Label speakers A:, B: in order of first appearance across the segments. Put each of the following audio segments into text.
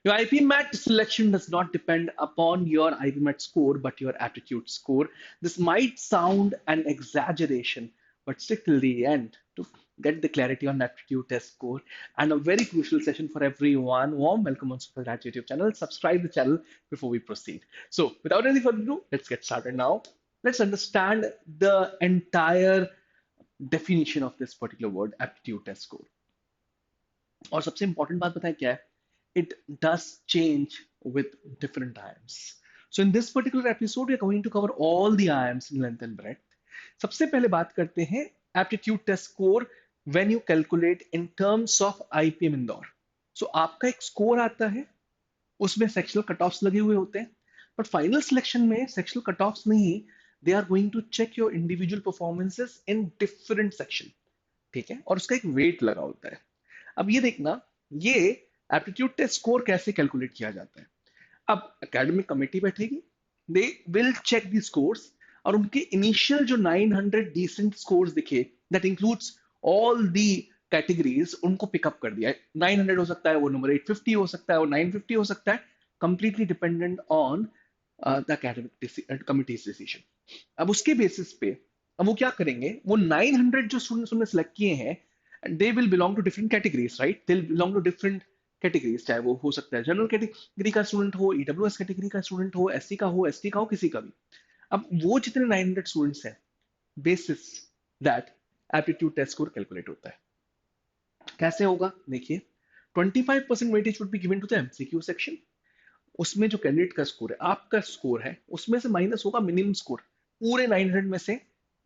A: Your IPMAT selection does not depend upon your IPMAT score, but your aptitude score. This might sound an exaggeration, but stick till the end to get the clarity on aptitude test score. And a very crucial session for everyone. Warm welcome on Supergrat YouTube channel. Subscribe the channel before we proceed. So, without any further ado, let's get started now. Let's understand the entire definition of this particular word, aptitude test score. और सबसे important बात बताएं क्या है? It does change with different IIMs. So in this particular episode, we are going to cover all the IIMs in length and breadth. सबसे पहले बात करते हैं aptitude test score when you calculate in terms of IPM Indore. So आपका एक score आता है, उसमें सेक्शनल कट ऑफ्स लगे हुए होते हैं, बट फाइनल सिलेक्शन में सेक्शनल कट ऑफ्स नहीं, they are going to check your individual performances in different section. ठीक है, और उसका एक वेट लगा होता है. अब ये देखना, ये एप्टीट्यूड टेस्ट स्कोर कैसे कैलकुलेट किया जाता है. अब एकेडमिक कमेटी बैठेगी, they will check the scores, और उनके इनिशियल जो 900 डिसेंट स्कोर्स दिखे, that includes all the categories, उनको पिकअप कर दिया है. 900 हो सकता है, वो नंबर 850 हो सकता है, वो 950 हो सकता है, completely dependent on the academic committees decision. अब उसके बेसिस पे अब वो क्या करेंगे, वो 900 जो स्टूडेंट्स उन्होंने सेलेक्ट किए हैं, they will belong to different categories, right? They belong to different categories, चाहे वो हो सकता है जनरल कैटेगरी का स्टूडेंट हो, ईडब्ल्यूएस कैटेगरी का स्टूडेंट हो, एससी का हो, एसटी का हो, किसी का भी. अब वो जितने 900 स्टूडेंट्स हैं, basis that aptitude test score calculate होता है. कैसे होगा देखिए, 25% weightage would be given to the MCQ section. उसमें जो कैंडिडेट का स्कोर है, आपका स्कोर है, उसमें से माइनस होगा मिनिमम स्कोर. पूरे 900 में से,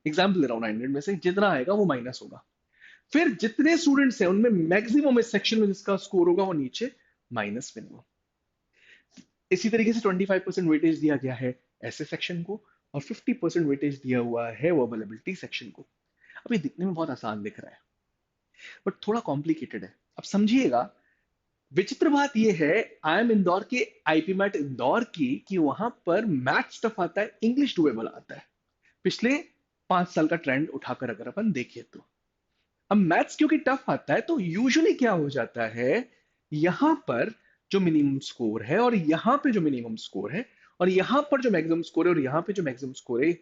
A: एग्जाम्पल ले रहा हूं, 900 में से जितना आएगा वो माइनस होगा. फिर जितने स्टूडेंट्स हैं उनमें मैक्सिमम इस सेक्शन में जिसका स्कोर होगा वो नीचे माइनस मिनिमम. इसी तरीके से 25% वेटेज दिया गया है ऐसे सेक्शन को, और 50% वेटेज दिया हुआ है वर्बल एबिलिटी सेक्शन को. अब ये दिखने में बहुत आसान दिख रहा है, बट थोड़ा कॉम्प्लिकेटेड है. अब समझिएगा, विचित्र बात यह है IIM इंदौर के आईपीमैट इंदौर की, कि वहां पर मैथ स्टफ आता है, इंग्लिश डुएबल आता है. पिछले 5 साल का ट्रेंड उठाकर अगर अपन देखें तो, अब मैथ्स क्योंकि टफ आता है, तो यूजुअली क्या हो जाता है, यहां पर जो मिनिमम स्कोर है और यहां पे जो मिनिमम स्कोर है और यहां पर जो मैक्सिमम स्कोर है और यहां पे जो मैक्सिमम स्कोर है,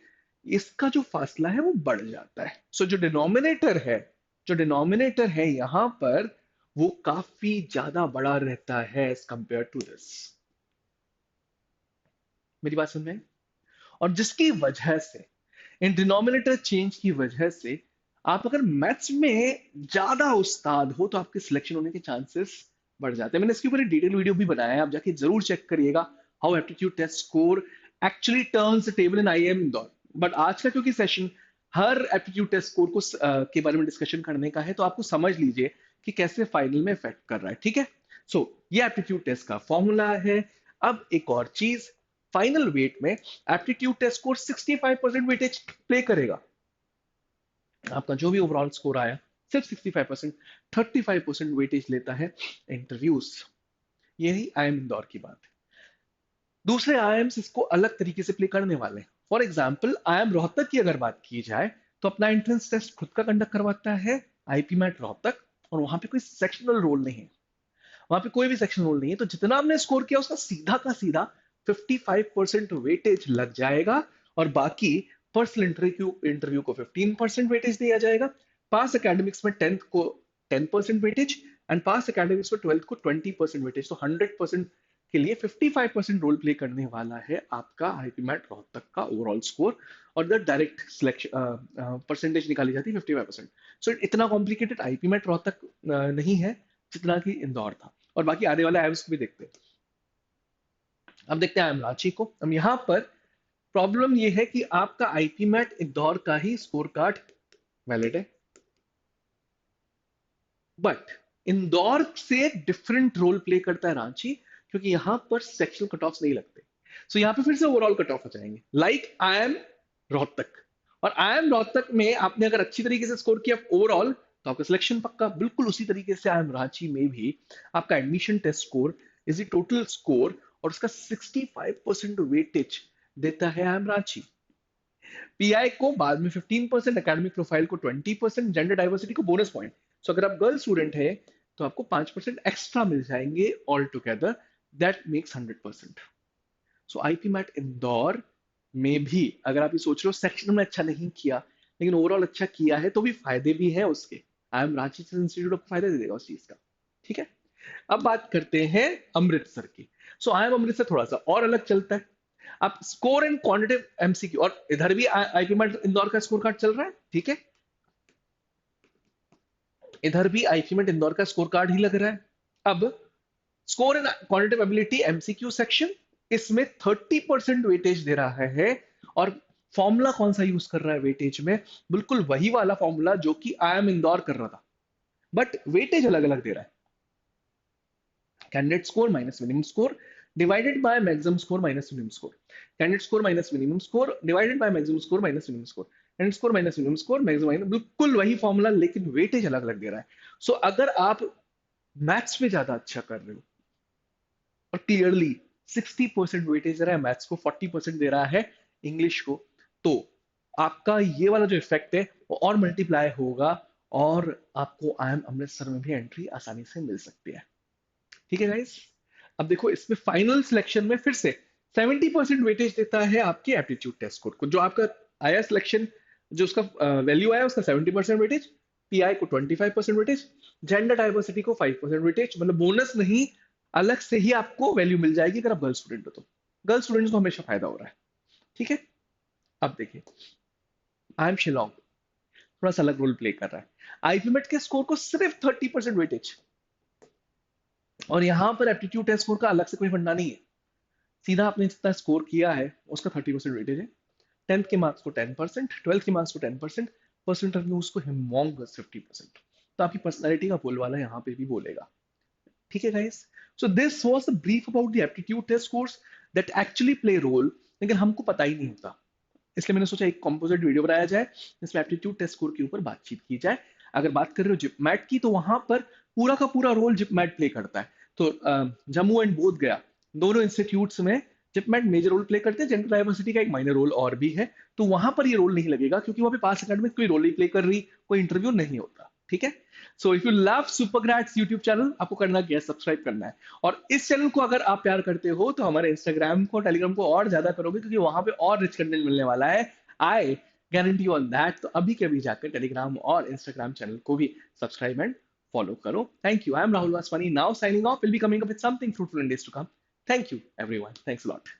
A: इसका जो फासला है वो बढ़ जाता है. सो जो डिनोमिनेटर है यहां पर, वो काफी ज्यादा बड़ा रहता है एज कंपेयर टू दिस. मेरी बात समझ में आई? और जिसकी वजह से, इन डिनोमिनेटर चेंज की वजह से, आप अगर मैथ्स में ज्यादा उस्ताद हो तो आपके सिलेक्शन होने के चांसेस बढ़ जाते हैं. मैंने इसके ऊपर एक डिटेल वीडियो भी बनाया है, आप जाके जरूर चेक करिएगा, how aptitude test score actually turns the table in IIM Indore. But आज का क्योंकि सेशन हर एप्टीट्यूड टेस्ट स्कोर को के बारे में डिस्कशन करने का है, तो आपको समझ लीजिए कि कैसे फाइनल में इफेक्ट कर रहा है. ठीक है, सो ये एप्टीट्यूड टेस्ट का फॉर्मूला है. अब एक और चीज, फाइनल वेट में aptitude test score 65% weightage play करेगा. आपका जो भी ओवरऑल स्कोर आया, सिर्फ 65%, 35% वेटेज लेता है इंटरव्यूज. यही IIM इंदौर की बात है. दूसरे IIMs इसको अलग तरीके से प्ले करने वाले हैं. फॉर एग्जाम्पल, IIM रोहतक की अगर बात की जाए, तो अपना एंट्रेंस टेस्ट खुद का कंडक्ट करवाता है आईपीमैट रोहतक, और वहां पे कोई सेक्शनल रोल नहीं है. वहां पे कोई भी सेक्शन रोल नहीं है, तो जितना आपने स्कोर किया उसका सीधा का सीधा 55% वेटेज लग जाएगा, और बाकी पर्सनल इंटरव्यू को 15% वेटेज दिया जाएगा. पास एकेडमिक्स में 10th को 10% वेटेज, एंड पास एकेडमिक्स में 12th को 20% वेटेज. तो 100% के लिए 55% रोल प्ले करने वाला है आपका आईपीमैट रोहतक का ओवरऑल स्कोर, और द डायरेक्ट सिलेक्शन परसेंटेज निकाली जाती है 55%. सो इतना कॉम्प्लिकेटेड आईपीमैट रोहतक नहीं है जितना कि इंदौर था. और बाकी आने वाले आईएम्स को भी देखते हैं. अब देखते हैं IIM रांची को. हम यहां पर प्रॉब्लम यह है कि आपका आईपीमैट इंदौर का ही स्कोर कार्ड वैलिड है, बट इंदौर से डिफरेंट रोल प्ले करता है रांची, क्योंकि यहां पर सेक्शनल कट ऑफ नहीं लगते. सो यहां पे फिर से ओवरऑल कट ऑफ हो जाएंगे, लाइक IIM रोहतक. और IIM रोहतक में आपने अगर अच्छी तरीके से स्कोर किया ओवरऑल, तो आपका सिलेक्शन पक्का. बिल्कुल उसी तरीके से IIM रांची में भी आपका admission test score is the total score, और उसका 65% वेटेज देता है IIM रांची. पीआई को बाद में 15%, एकेडमिक प्रोफाइल को 20%, जेंडर डाइवर्सिटी को बोनस पॉइंट. सो अगर आप गर्ल स्टूडेंट है तो आपको 5% एक्स्ट्रा मिल जाएंगे all together that makes 100%। So IPMAT Indore में भी अगर आप ये सोच रहे हो सेक्शन में अच्छा नहीं किया लेकिन ओवरऑल अच्छा किया है, तो भी फायदे भी है उसके। I am Ranchi institute of फायदा दे देगा उस चीज का। ठीक है। अब बात करते हैं अमृतसर की। सो आई एम अमृतसर थोड़ा सा और अलग चलता है। आप स्कोर एंड क्वांटिटेटिव एमसीक्यू, और इधर भी आईपी मैट इंदौर का स्कोर कार्ड चल रहा है। ठीक है, इधर भी आईपी मैट इंदौर का स्कोर कार्ड ही लग रहा है। अब score and quantitative ability MCQ section, इसमें 30% वेटेज दे रहा है। और फॉर्मूला कौन सा यूज कर रहा है वेटेज में? बिल्कुल वही वाला फॉर्मूला जो कि आई एम इंदौर कर रहा था, बट वेटेज अलग अलग दे रहा है। Candidate score minus minimum score divided by maximum score minus minimum score. Candidate score minus minimum score divided by maximum score minus minimum score. Candidate score minus minimum score maximum, बिल्कुल वही formula लेकिन weightage अलग अलग दे रहा है। सो अगर आप maths में ज्यादा अच्छा कर रहे हो और क्लियरली 60% वेटेज दे रहा है मैथ्स को, 40% दे रहा है इंग्लिश को, तो आपका ये वाला जो इफेक्ट है वो और मल्टीप्लाई होगा, और आपको आई एम अमृतसर में भी एंट्री आसानी से मिल सकती है। ठीक है गाइस। अब देखो इसमें फाइनल सिलेक्शन में फिर से 70% वेटेज देता है आपके एप्टीट्यूड टेस्ट स्कोर को। जो आपका आया सिलेक्शन, जो उसका वैल्यू आया उसका 70% वेटेज, पीआई को 25% वेटेज, जेंडर डाइवर्सिटी को 5% वेटेज, मतलब बोनस नहीं, अलग से ही आपको वैल्यू मिल जाएगी अगर आप गर्ल स्टूडेंट हो तो। गर्ल स्टूडेंट्स को हमेशा फायदा हो रहा है। ठीक है। अब देखिए आई एम शिलोंग थोड़ा सा अलग रोल प्ले कर रहा है। आईपीमेट के स्कोर को सिर्फ 30% वेटेज, और यहां पर एप्टीट्यूड टेस्ट स्कोर का अलग से कोई फंडा नहीं है। सीधा आपने जितना स्कोर किया है उसका 30% वेटेज है। 10th के मार्क्स को 10%, 12th के मार्क्स को 10%, फर्स्ट इंटरव्यू उसको हिमोंगस 50%। तो आपकी पर्सनैलिटी का बोलवाला यहाँ पे भी बोलेगा। ठीक है guys. So this was the brief about the aptitude test course that actually play role, लेकिन हमको पता ही नहीं होता। इसलिए मैंने सोचा एक कॉम्पोजिट वीडियो बनाया जाए जिसमें एप्टीट्यूड टेस्ट स्कोर के ऊपर बातचीत की जाए। अगर बात कर रहे हो जिपमैट की, तो वहां पर पूरा का पूरा रोल जिपमैट प्ले करता है। तो जम्मू एंड बोध गया, दोनों इंस्टीट्यूट्स में जिपमैट मेजर रोल प्ले करते हैं। जेंडर डाइवर्सिटी का एक माइनर रोल और भी है, तो वहां पर ये रोल नहीं लगेगा क्योंकि वहां पे पास एकेडमिक कोई रोल नहीं प्ले कर रही, कोई इंटरव्यू नहीं होता। ठीक है। So if you love supergrads YouTube channel, आपको करना क्या है, सब्सक्राइब करना है। और इस चैनल को अगर आप प्यार करते हो तो हमारे इंस्टाग्राम को, टेलीग्राम को और ज्यादा करोगे, क्योंकि वहां पे और रिच कंटेंट मिलने वाला है। I guarantee on that. तो अभी के अभी जाकर टेलीग्राम और इंस्टाग्राम चैनल को भी subscribe and follow karo. Thank you. I am Rahul Vaswani. Now signing off. We'll be coming up with something fruitful in days to come. Thank you, everyone. Thanks a lot.